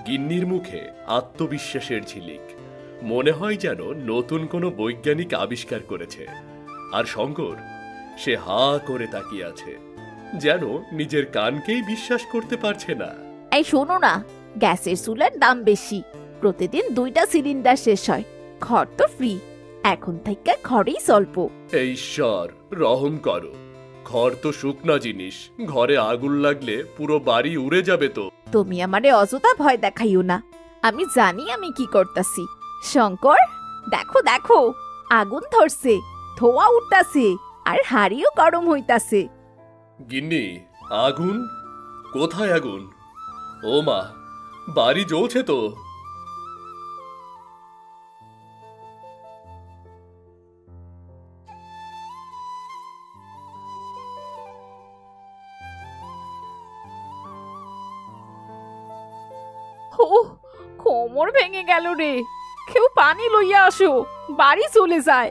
গিন্নির মুখে আত্মবিশ্বাসের ঝিলিক। মনে হয় যেন নতুন কোনো বৈজ্ঞানিক আবিষ্কার করেছে। আর শঙ্কর, সে হা করে তাকিয়ে আছে, যেন নিজের কানকেই বিশ্বাস করতে পারছে না। এই শোনো না, গ্যাসের চুলার দাম বেশি, প্রতিদিন 2টা সিলিন্ডার শেষ হয়, ঘর তো ফ্রি, এখন থেকে ঘরেই চলবো। এই ঈশ্বর, রহম করো। ঘর তো শুকনা জিনিস, ঘরে আগুন লাগলে পুরো বাড়ি উড়ে যাবে তো। তুমি আমারে অযথা ভয় দেখাইও না, আমি জানি আমি কি করতাছি। শঙ্কর, দেখো দেখো, আগুন ধরছে, ধোঁয়া উঠতাছে, আর হাড়িও গরম হইতাছে। গিন্নি, আগুন? কোথায় আগুন? ও মা, বাড়ি জ্বলছে তো। ও, কোমর ভেঙে গেল রে, কেউ পানি লইয়া আসো, বাড়ি চলে যায়।